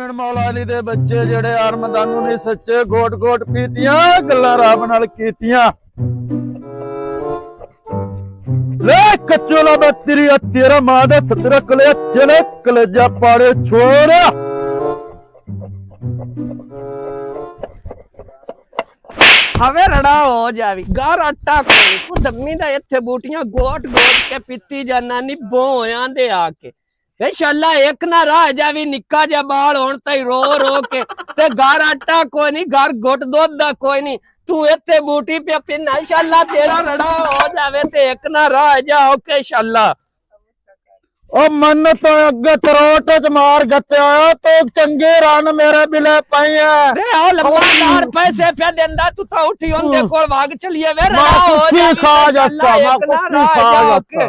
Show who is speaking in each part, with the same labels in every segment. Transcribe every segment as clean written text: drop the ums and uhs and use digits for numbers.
Speaker 1: Main ਮੌਲਾ ਅਲੀ ਦੇ ਬੱਚੇ ਜਿਹੜੇ ਆਰਮਦਾਨੂ ਨੇ ਸੱਚੇ ਗੋਟ ਗੋਟ ਪੀਤੀਆਂ ਗੱਲਾਂ ਰੱਬ ਨਾਲ ਕੀਤੀਆਂ। ਲੈ ਕੱਚੋਲਾ ਮੈਂ ਤੇਰਾ ਮਾਂ ਦਾ ਸਤਰਾ ਕਲੇ ਚਲੇ ਕਲੇਜਾ ਪਾੜੇ ਛੋੜ।
Speaker 2: हवे रड़ा हो जावी गार आटा कोई तू दम्मी दा इत्थे बूटियां गोट गोट के पीती जाना नी बो आंदे आके वे शाला एक ना रह जावी निक्का जा बाल होण तई रो रो के ते गार आटा कोई नहीं गार गोट दूध दा कोई नहीं तू इत्थे बूटी पे पिना शाला तेरा रड़ा हो जावे ते एक ना रह जा ओके शाला
Speaker 1: ओ मन तो अगे तरोट च मार गत्या तो चंगे रन मेरे बिले पाई
Speaker 2: रे ओ लंबादार पैसे पे देंदा तू तो उठी ओंदे कोल भाग चलिए वे रड़ा हो
Speaker 1: जा खा जाता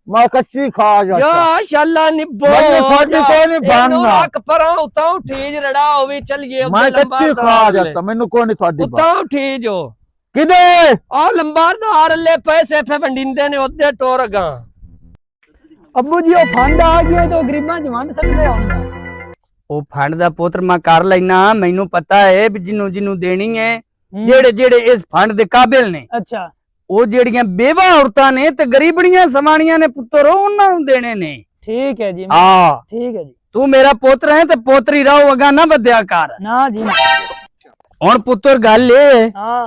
Speaker 1: मैं कच्ची खा जाता
Speaker 2: या शाला निब्बो
Speaker 1: फाड़ी कोई नहीं भांगा
Speaker 2: हक परा उता उठी रड़ा होवी चलिए
Speaker 1: मैं कच्ची खा जाता मेनू कोई नहीं फाड़ी
Speaker 2: उता उठी जो
Speaker 1: किदे
Speaker 2: आ लंबादार ले पैसे पे वंडिंदे ने ओदे टोरगा
Speaker 3: अब्बू जी फंड आ गया तो गरीबां च वंड सकदे होण
Speaker 4: ਉਹ ਫੰਡ ਦਾ ਪੁੱਤਰ ਮੈਂ ਕਰ ਲੈਣਾ ਮੈਨੂੰ ਪਤਾ ਹੈ ਵੀ ਜਿੰਨੂੰ ਜਿੰਨੂੰ ਦੇਣੀ ਹੈ ਜਿਹੜੇ ਜਿਹੜੇ ਇਸ ਫੰਡ ਦੇ ਕਾਬਿਲ ਨੇ
Speaker 3: अच्छा
Speaker 4: ਉਹ ਜਿਹੜੀਆਂ ਬੇਵਾ ਔਰਤਾਂ ਨੇ ਤੇ ਗਰੀਬੜੀਆਂ ਸਮਾਣੀਆਂ ਨੇ ਪੁੱਤਰ ਉਹਨਾਂ ਨੂੰ ਦੇਣੇ ਨੇ
Speaker 3: ठीक है जी
Speaker 4: ਹਾਂ
Speaker 3: ठीक है जी
Speaker 4: ਤੂੰ ਮੇਰਾ ਪੁੱਤਰ ਹੈ ਤੇ ਪੋਤਰੀ ਰਹੋ ਅਗਾ ਨਾ ਵਧਿਆ ਕਰ
Speaker 3: ना जी
Speaker 4: ਹੁਣ ਪੁੱਤਰ ਗੱਲ ਇਹ
Speaker 3: हां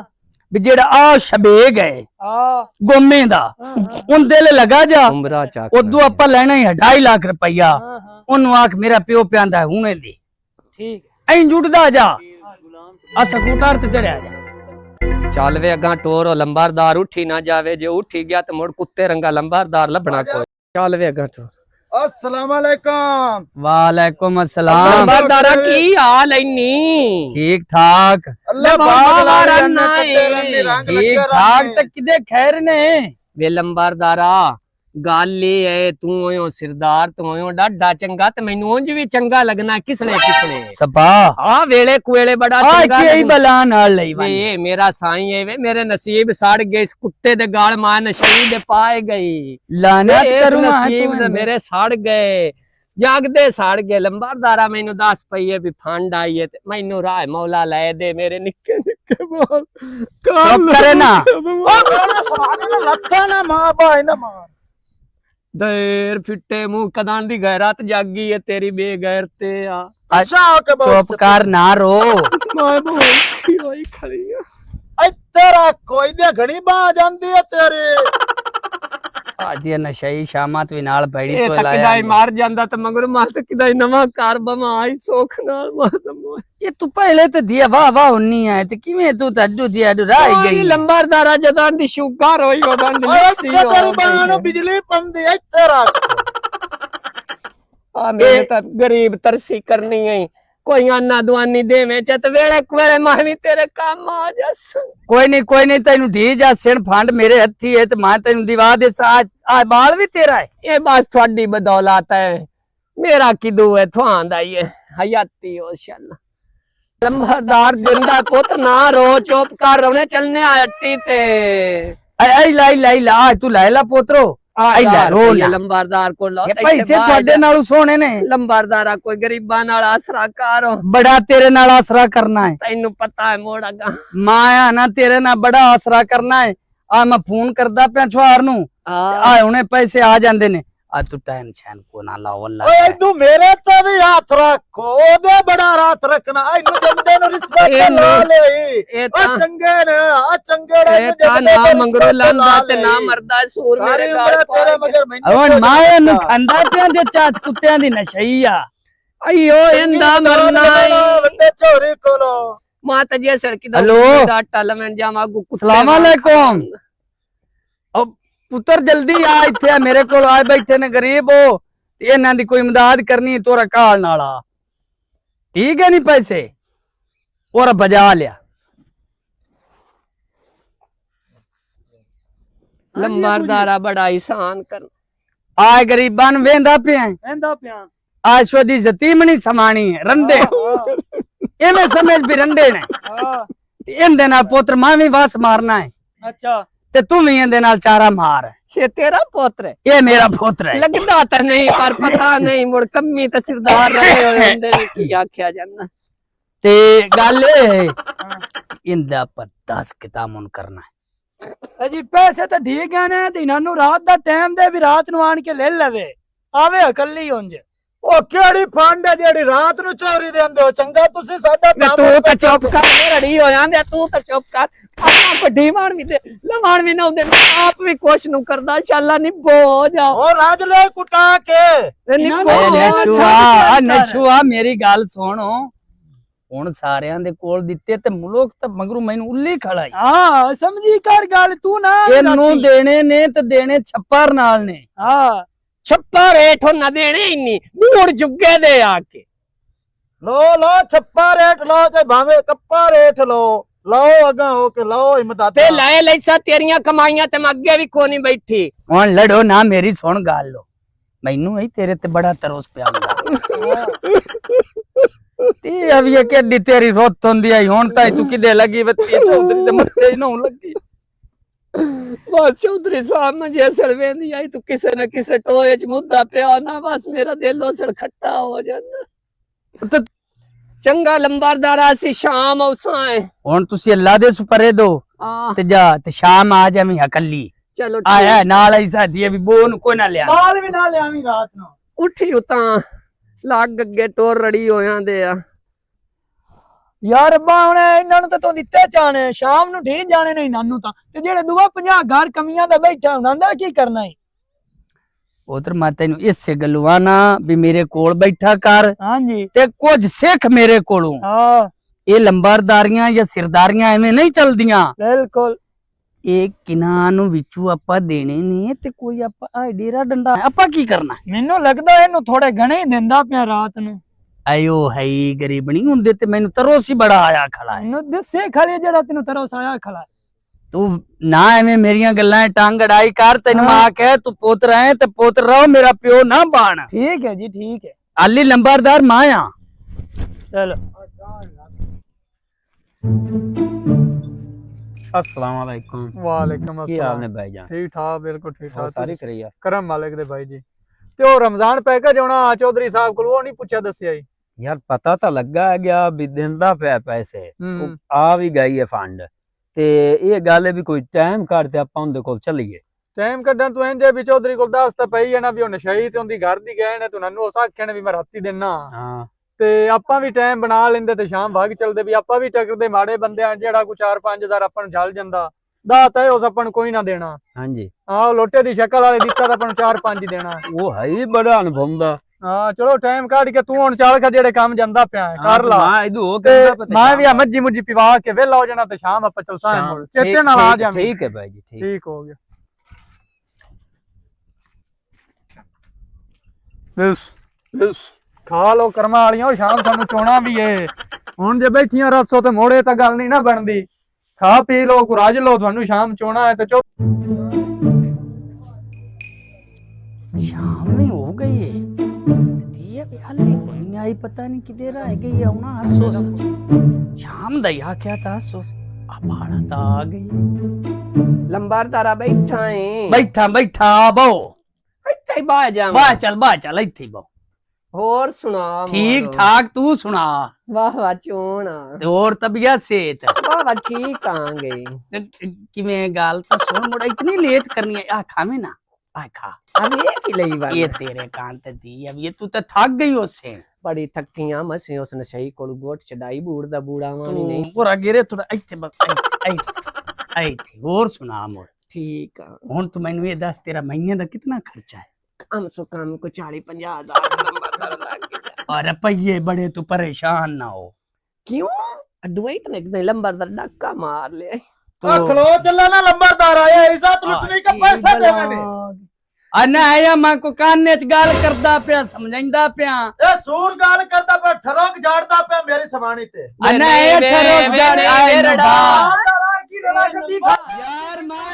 Speaker 4: ਵੀ ਜਿਹੜਾ ਆ ਸ਼ਬੇਗ ਹੈ
Speaker 3: हां
Speaker 4: ਗੋਮੇ ਦਾ ਉਹਦੇ ਲਈ ਲਗਾ ਜਾ
Speaker 2: उमरा चाक
Speaker 4: ਉਦੋਂ ਆਪਾਂ ਲੈਣਾ ਹੀ 2.5 ਲੱਖ ਰੁਪਈਆ ਉਹਨੂੰ ਆਖ ਮੇਰਾ ਪਿਓ ਪਿਆਂਦਾ ਹੁਣੇ ਦੇ
Speaker 3: ठीक
Speaker 4: ਐਂ ਜੁੜਦਾ ਜਾ ਆ ਸਕੂਟਰ ਤੇ ਚੜਿਆ ਜਾ
Speaker 2: चल वे अगा टोरो लंबारदार उठी ना जावे जे उठी गया तो मुड़ कुत्ते रंगा लंबारदार लभना कोई चल वे अगा तो
Speaker 1: अस्सलाम वालेकुम
Speaker 4: वालेकुम अस्सलाम
Speaker 2: लंबारदारा की हाल इन्नी
Speaker 4: ठीक ठाक
Speaker 1: अल्लाह
Speaker 2: बाबा
Speaker 4: ठीक ठाक ते किदे खैर ने
Speaker 2: वे लंबारदारा गल ये है तू ओयो सिरदार तू ओयो डाडा चंगा ते मैनू उंज भी चंगा लगना किसने किसने
Speaker 4: सपा
Speaker 2: आ वेले कुएले बड़ा
Speaker 4: आ
Speaker 2: चंगा
Speaker 4: की बला नाल लई
Speaker 2: वे ये मेरा साईं है वे मेरे नसीब सड़ गए इस कुत्ते दे गाल मां नशीब पाए गई
Speaker 4: लानत करूं
Speaker 2: नसीब दे मेरे सड़ गए जागदे सड़ गए लंबारदारा मैनू 10 पईए भी फंड आई है ते मैनू राह मौला लै दे मेरे निक्के निक्के बोल
Speaker 4: चुप करे ना
Speaker 1: ओ मेरे समाने ना लत्था ना मां भाई ना मार
Speaker 2: देर फिट्टे मुंह कदां दी गैरत जागी है तेरी बेगैरते आ
Speaker 1: अच्छा के
Speaker 4: चुप कर ना रो
Speaker 2: मैं बोल की होई खड़ी आ
Speaker 1: ऐ तेरा कोई दे घणी बा जांदी है तेरे
Speaker 4: आजी नशई शामत भी नाल पैड़ी
Speaker 2: ए
Speaker 4: तो
Speaker 2: तक
Speaker 4: लाया
Speaker 2: किदाई मार ਜਾਂਦਾ ਤੇ ਮਗਰ ਮਾਰ ਤੇ ਕਿਦਾਈ ਨਵਾਂ ਕਾਰ ਬਮਾਈ ਸੋਖ ਨਾਲ ਮਾਰ ਦਮੋ
Speaker 4: ये तू पहले तो दिया वाह वाह उन्नी है ते किवें तू तड्डू दिया डराई गई
Speaker 2: ਲੰਬਰਦਾਰਾ ਜਦਾਂ ਦੀ ਸ਼ੂਗਰ ਹੋਈ ਉਹਦਾਂ ਦੀ
Speaker 1: ओए
Speaker 2: ਲੱਸੀ ਹੋ
Speaker 1: तेरी बा नु बिजली पंदी ऐ तेरा
Speaker 2: ਆ ਮੇਰੇ ਤਾਂ ਗਰੀਬ ਤਰਸੀ ਕਰਨੀ ਹੈ ਕੋਈ ਆਨਾ ਦੁਆਨੀ ਦੇਵੇਂ ਚ ਤੇ ਵੇਲੇ ਕੁਵੇਲੇ ਮਾਹਵੀ ਤੇਰੇ ਕੰਮ ਆ ਜਸ
Speaker 4: कोई नहीं तेनू धी जा सिर फंड मेरे हथी है ते मैं तेनू दिवा दे साज आ बाल भी तेरा है
Speaker 2: ਇਹ ਬਸ ਤੁਹਾਡੀ ਬਦੌਲਤ ਹੈ ਮੇਰਾ ਕਿਦੂ ਹੈ ਤੁਹਾਂਦਾ ਹੀ ਹੈ ਹਯਾਤੀ ਹੋ ਸ਼ੱਲ ਲੰਬਰਦਾਰ ਜਿੰਦਾ ਪੁੱਤ ਨਾ ਰੋ ਚੁੱਪ ਕਰ ਰੋਣੇ ਚੱਲਨੇ ਆ ਅੱਟੀ ਤੇ
Speaker 4: आई लाई ला तू लाई ला पोतरो आई ला रो ना
Speaker 2: ਲੰਬਰਦਾਰ ਕੋਲ ਲਓ
Speaker 4: ये पैसे ਤੁਹਾਡੇ ਨਾਲੋਂ ਸੋਹਣੇ ਨੇ
Speaker 2: ਲੰਬਰਦਾਰਾ ਕੋਈ ਗਰੀਬਾਂ ਨਾਲ ਆਸਰਾ ਕਰੋ
Speaker 4: बड़ा तेरे नाल आसरा करना है
Speaker 2: ਤੈਨੂੰ ਪਤਾ ਹੈ ਮੋੜਾਗਾ
Speaker 4: माया ना तेरे नाल बड़ा आसरा करना है आ मैं फोन करदा पे छुआर नु आ हुने पैसे आ जांदे ने आ तू टेंशन को ना ला वल्ला
Speaker 1: ओए तू मेरे ते भी हाथ रखो ओदे बड़ा हाथ रखना ऐ नु जमदे नु रिस्पेक्ट ला ले
Speaker 2: ਇਹ
Speaker 1: ओ
Speaker 2: ਤਾਂ
Speaker 1: चंगे ने आ चंगेड़े
Speaker 2: ਇਹ ਤਾਂ ਨਾ ਮੰਗਰੋ ਲੰਦਾ ਤੇ ਨਾ ਮਰਦਾ ਸੂਰ ਮੇਰੇ ਗਾਲ
Speaker 1: तेरे मगर मैनू
Speaker 4: ਹੁਣ ਮਾਇਆ ਨੂੰ ਖਾਂਦਾ ਪਿਆ ਜੇ ਚਾਟ ਕੁੱਤਿਆਂ ਦੀ ਨਸ਼ਈ ਆ
Speaker 2: ਅਯੋ ਇਹਦਾ ਮਰਨਾ
Speaker 1: ਵੱਡੇ ਚੋਰੀ ਕੋਲੋਂ
Speaker 2: ਮਾਤਾ ਜੀ ਸੜਕੀ ਦਾ
Speaker 4: हेलो
Speaker 2: ਦਾ ਟਲਮਨ ਜਾਵਾ ਕੁੱਤੇ
Speaker 4: सलाम अलैकुम अब पुत्र जल्दी आ इत्थे मेरे कोल आए बैठे ने गरीब हो इन्हां दी कोई इमदाद करनी है तोरा काल नाला ठीक है नहीं पैसे और बजा लिया
Speaker 2: ਲੰਬਰਦਾਰਾ ਬੜਾ ਇਹਸਾਨ ਕਰ
Speaker 4: आए गरीबां नु वेंदा पिया
Speaker 3: वेंदा पिया
Speaker 4: आशो दी जतीमनी समानी है रंडे इवें समझ भी रंडे ने
Speaker 3: हां
Speaker 4: इंदे नाल पुत्र मां भी वास मारना है
Speaker 3: अच्छा
Speaker 4: ते तू भी इंदे नाल चारा मार
Speaker 2: ये तेरा पुत्र है?
Speaker 4: ये मेरा पुत्र है।
Speaker 2: लगता तो नहीं पर पता नहीं मुड़ कम्मी तो सिरदार रहे होए हुंदे ने की आख्या जांदा।
Speaker 4: ते गल है इंदा पर 10 कितामुन करना है।
Speaker 3: अजी पैसे तो ठीक है ने ते इन्हां नू रात दा टाइम दे भी रात नू आन के ले लवे आवे अकली उंज
Speaker 1: ਉਹ ਕਿਹੜੀ ਫੰਡ ਹੈ ਜਿਹੜੀ ਰਾਤ ਨੂੰ ਚੋਰੀ ਦਿੰਦੇ ਹੋ ਚੰਗਾ ਤੁਸੀਂ ਸਾਡਾ
Speaker 2: मैं तू तो चुप कर रड़ी हो जांदे तू तो चुप कर अपना बड़ी मान भी ते लवान भी ना होंदे आप भी कुछ नु करदा शाला नहीं बो जाओ
Speaker 1: ਉਹ ਰਾਜ ਲੈ ਕੁਟਾ ਕੇ
Speaker 2: नहीं
Speaker 3: ना,
Speaker 2: बो
Speaker 3: ना,
Speaker 4: ਨਸ਼ੂਆ ਨਸ਼ੂਆ ਮੇਰੀ ਗੱਲ ਸੁਣੋ ਹੁਣ ਸਾਰਿਆਂ ਦੇ ਕੋਲ ਦਿੱਤੇ ਤੇ ਮੁਲਕ ਤਾਂ ਮਗਰੂ ਮੈਨੂੰ ਉੱਲੀ ਖੜਾਈ
Speaker 3: हां समझी कर गल तू ना
Speaker 4: ਇਹਨੂੰ ਦੇਣੇ ਨੇ ਤੇ ਦੇਣੇ ਛੱਪਰ ਨਾਲ ਨੇ
Speaker 3: हां
Speaker 2: छप्पा रेट हो ना देने ही नहीं बूढ़ जुगे दे आके
Speaker 1: ਲੋ ਛੱਪਾ ਰੇਟ ਲੋ ਤੇ ਭਾਵੇਂ ਕੱਪਾ ਰੇਟ ਲੋ ਲਓ ਅਗਾ ਹੋ ਕੇ ਲਓ ਇਮਦਾਦ
Speaker 2: ते लाए लैसा तेरियां कमाइयां ते मैं अगे भी कोनी बैठी
Speaker 4: ਹੁਣ ਲੜੋ ਨਾ ਮੇਰੀ ਸੁਣ ਗੱਲ ਲੋ ਮੈਨੂੰ ਹੀ ਤੇਰੇ ਤੇ ਬੜਾ ਤਰਸ ਪਿਆ ਹੁੰਦਾ ਤੇ ਅਬ ਇਹ ਕਿੱਡੀ ਤੇਰੀ ਰੋਤ ਹੁੰਦੀ ਆਈ ਹੁਣ ਤਾਂ ਤੂੰ ਕਿਦੇ ਲੱਗੀ ਬੱਤੀ ਚੌਧਰੀ ਦੇ ਮੱਥੇ ਨੂੰ ਲੱਗੀ
Speaker 2: बस चौधरी साहब मुझे असर वेंदी आई तू किसे न किसे टोए च मुद्दा पिया ना बस मेरा दिल ओसड़ खट्टा हो जांदा
Speaker 4: ਤੇ
Speaker 2: चंगा लंबरदार आसी शाम औसाए
Speaker 4: ਹੁਣ ਤੁਸੀਂ ਅੱਲਾ ਦੇ ਸੁਪਰੇ ਦੋ
Speaker 2: आ
Speaker 4: ਤੇ ਜਾ ਤੇ ਸ਼ਾਮ ਆ ਜਾਵੀਂ ਇਕੱਲੀ
Speaker 2: चलो
Speaker 4: ਆਇਆ ਨਾਲ ਹੀ ਸਾਡੀ ਵੀ ਬੋ ਨੂੰ ਕੋਈ ਨਾ ਲਿਆ
Speaker 3: माल भी ना ले आवी रात नू
Speaker 2: उठी उतां लाग अगे टोर रड़ी हो जांदे आ
Speaker 3: यार अब्बा हुण इन्हां नू तां तूं दित्ते चाने शाम नू ठीक जाने ने इन्हां नू तां ते जेड़े दुआ 50 घर कमियां दा बैठा हुंदा दा की करना है
Speaker 4: ਉਧਰ ਮੈਂ ਤੈਨੂੰ ਇਸੇ ਗਲਵਾਨਾ ਵੀ ਮੇਰੇ ਕੋਲ ਬੈਠਾ ਕਰ
Speaker 3: हां जी
Speaker 4: ਤੇ ਕੁਝ ਸਿੱਖ ਮੇਰੇ ਕੋਲੋਂ
Speaker 3: हां
Speaker 4: ਇਹ ਲੰਬਰਦਾਰੀਆਂ ਜਾਂ ਸਿਰਦਾਰੀਆਂ ਐਵੇਂ ਨਹੀਂ ਚੱਲਦੀਆਂ
Speaker 3: बिल्कुल
Speaker 4: ਇਹ ਕਿਨਾਂ ਨੂੰ ਵਿੱਚੋਂ ਆਪਾਂ ਦੇਣੇ ਨੇ ਤੇ ਕੋਈ ਆਪਾਂ ਡੇਰਾ ਡੰਡਾ ਆਪਾਂ ਕੀ ਕਰਨਾ
Speaker 3: ਮੈਨੂੰ ਲੱਗਦਾ ਇਹਨੂੰ ਥੋੜੇ ਘਣੇ ਹੀ ਦਿੰਦਾ ਪਿਆ ਰਾਤ ਨੂੰ
Speaker 4: ਆਇਓ ਹੈ ਗਰੀਬਣੀ ਹੁੰਦੇ ਤੇ ਮੈਨੂੰ ਤਰੋਸ ਹੀ ਬੜਾ ਆਇਆ ਖੜਾ ਹੈ
Speaker 3: ਮੈਨੂੰ ਦੱਸੇ ਖੜੇ ਜਿਹੜਾ ਤੈਨੂੰ ਤਰਸ ਆਇਆ ਖਲਾ
Speaker 4: ਤੂੰ ਨਾ ਐਵੇਂ ਮੇਰੀਆਂ ਗੱਲਾਂ ਟੰਗ ਅੜਾਈ ਕਰ ਤੈਨੂੰ ਮੈਂ ਆਖਿਆ ਤੂੰ ਪੁੱਤਰ ਹੈ ਤੇ ਪੁੱਤਰ ਰਹੋ ਮੇਰਾ ਪਿਓ ਨਾ ਬਣ
Speaker 3: ठीक है जी ठीक है
Speaker 4: ਆਲੀ ਲੰਬਰਦਾਰ ਮਾਂ ਆ
Speaker 3: चलो
Speaker 5: अस्सलाम वालेकुम
Speaker 3: वालेकुम
Speaker 5: ਕੀ ਹਾਲ ਨੇ
Speaker 3: अस्सलाम
Speaker 5: ਭਾਈ ਜਾਨ
Speaker 3: ठीक ठाक बिल्कुल ठीक
Speaker 5: ਹੋਰ
Speaker 3: ठाक
Speaker 5: ਸਾਰੀ ਕਰੀਆ
Speaker 3: ਕਰਮ ਮਾਲਕ ਦੇ ਭਾਈ ਜੀ ਤੇ ਉਹ ਰਮਜ਼ਾਨ ਪੈਕੇਜ ਹੋਣਾ ਚੌਧਰੀ ਸਾਹਿਬ ਕੋਲ ਉਹ ਨਹੀਂ ਪੁੱਛਿਆ ਦੱਸਿਆ ਜੀ
Speaker 5: ਯਾਰ ਪਤਾ ਤਾਂ ਲੱਗਾ ਗਿਆ ਵੀ ਦਿੰਦਾ ਪਿਆ ਪੈਸੇ ਉਹ ਆ ਵੀ ਗਈ ਹੈ ਫੰਡ ਤੇ ਇਹ ਗੱਲ ਹੈ ਵੀ ਕੋਈ ਟਾਈਮ ਕੱਢ ਤੇ ਆਪਾਂ ਉਹਦੇ ਕੋਲ ਚੱਲੀਏ
Speaker 3: ਟਾਈਮ ਕੱਢਣ ਤੂੰ ਇੰਜੇ ਵੀ ਚੌਧਰੀ ਕੋਲ ਦੱਸ ਤਾਂ ਪਈ ਹੈ ਨਾ ਵੀ ਉਹ ਨਸ਼ਈ ਤੇ ਉਹਦੀ ਘਰ ਦੀ ਗਏ ਨੇ ਤੂੰ ਨੰਨੂ ਉਸ ਆਖਿਆ ਵੀ ਮੈਂ ਰਾਤੀ ਦੇਣਾ
Speaker 5: ਹਾਂ
Speaker 3: ਤੇ ਆਪਾਂ ਵੀ ਟਾਈਮ ਬਣਾ ਲੈਂਦੇ ਤੇ ਸ਼ਾਮ ਭਾਗ ਚੱਲਦੇ ਵੀ ਆਪਾਂ ਵੀ ਟੱਕਰਦੇ ਮਾੜੇ ਬੰਦੇ ਆ ਜਿਹੜਾ ਕੋਈ 4-5000 ਆਪਾਂ ਨੂੰ ਚੱਲ ਜਾਂਦਾ ਦਾ ਤਾਂ ਉਸ ਆਪਾਂ ਨੂੰ ਕੋਈ ਨਾ ਦੇਣਾ
Speaker 5: ਹਾਂਜੀ
Speaker 3: ਆਹ ਲੋਟੇ ਦੀ ਸ਼ਕਲ ਵਾਲੇ ਦਿੱਤਾ ਤਾਂ ਆਪਾਂ ਨੂੰ 4-5 ਹੀ ਦੇਣਾ
Speaker 5: ਉਹ ਹੈ ਹੀ ਬੜਾ ਅਨੁਭਵ ਦਾ
Speaker 3: ਹਾਂ ਚਲੋ ਟਾਈਮ ਕੱਢ ਕੇ ਤੂੰ ਹੁਣ ਚੱਲ ਖਾ ਜਿਹੜੇ ਕੰਮ ਜਾਂਦਾ ਪਿਆ ਹੈ, ਕਰ ਲਾ
Speaker 5: ਮੈਂ ਇਹਦੂ ਹੋ
Speaker 3: ਤੇ
Speaker 5: ਕਰਦਾ ਪਤਾ
Speaker 3: ਮੈਂ ਵੀ ਆ ਮੱਜੀ ਮੁੱਜੀ ਪਿਵਾ ਕੇ ਵਿਹਲਾ ਹੋ ਜਾਣਾ ਤੇ ਸ਼ਾਮ ਆਪਾਂ ਚਲਸਾਂ ਮੁੜ ਚੇਤੇ ਨਾਲ ਆ ਜਾਵੇਂ
Speaker 5: ਠੀਕ ਹੈ ਭਾਈ ਜੀ ਠੀਕ
Speaker 3: ਠੀਕ ਹੋ ਗਿਆ ਇਸ ਖਾ ਲੋ ਕਰਮਾਂ ਵਾਲੀਆਂ ਉਹ ਸ਼ਾਮ ਸਾਨੂੰ ਚੋਣਾ ਵੀ ਏ ਹੁਣ ਜੇ ਬੈਠੀਆਂ ਰਸੋ ਤੇ ਮੋੜੇ ਤਾਂ ਗੱਲ ਨਹੀਂ ਨਾ ਬਣਦੀ ਖਾ ਪੀ ਲੋ ਕੁਰਾਜ ਲੋ ਤੁਹਾਨੂੰ ਸ਼ਾਮ ਚੋਣਾ ਹੈ ਤੇ ਚੋ
Speaker 4: शाम में हो गई है दिया भी हल्ले को नहीं आई पता नहीं किधर रह गई है ना अफसोस शाम दया क्या था अफसोस अब भाड़ा तो आ गई
Speaker 2: लंबरदारा बैठा है
Speaker 4: बैठा बैठा बो
Speaker 2: ਇੱਥੇ ਬਾਹ ਜਾ
Speaker 4: बाह चल इत्थे बो
Speaker 2: ਹੋਰ ਸੁਣਾ
Speaker 4: ठीक ठाक तू सुना
Speaker 2: ਵਾਹ ਵਾਹ ਚੋਣਾ
Speaker 4: ते और तबीयत सेहत
Speaker 2: ਵਾਹ ਵਾਹ ਠੀਕ ਆਂਗੇ
Speaker 4: ते किवें गाल तो सुन मोड़ा इतनी लेट करनी है आ खावे ना आ खा
Speaker 2: अब ये की लई बात
Speaker 4: ये तेरे कान ते दी अब ये तू तो थक गई उससे
Speaker 2: बड़ी थक्कियां मसे उस नशई कोल गोट चढ़ाई बूढ़ दा बूढ़ा वाणी नहीं
Speaker 4: तू पूरा गिरे थोड़ा इत्थे आई थी और सुना मोड़
Speaker 2: ठीक आ
Speaker 4: ਹੁਣ ਤੂੰ ਮੈਨੂੰ ਇਹ ਦੱਸ ਤੇਰਾ ਮਹੀਨੇ ਦਾ ਕਿੰਨਾ ਖਰਚਾ ਹੈ
Speaker 2: कम से कम को 40-50 हज़ार लंबरदार लग गया
Speaker 4: और रुपये बड़े तू परेशान ना हो
Speaker 2: क्यों अडुआ इतने एक लंबरदार डक्का मार ले
Speaker 1: ਆ ਖਲੋ ਚੱਲਾ ਨਾ ਲੰਬਰਦਾਰ ਆਇਆ ਇਜ਼ਤ ਲੁੱਟਣੀ का पैसा देवे ने
Speaker 4: अना आया मां को काने च गाल करदा पिया समझांदा पिया
Speaker 1: ਇਹ ਸੂਰ ਗੱਲ ਕਰਦਾ ਪਿਆ ਠਰੋਕ ਝਾੜਦਾ ਪਿਆ ਮੇਰੀ ਸਮਾਣੀ ਤੇ
Speaker 4: अना ए ठरोक जान आए
Speaker 2: रड़ा
Speaker 1: ਕੀ ਰੜਾ ਗੱਡੀ ਖਾ
Speaker 4: यार मां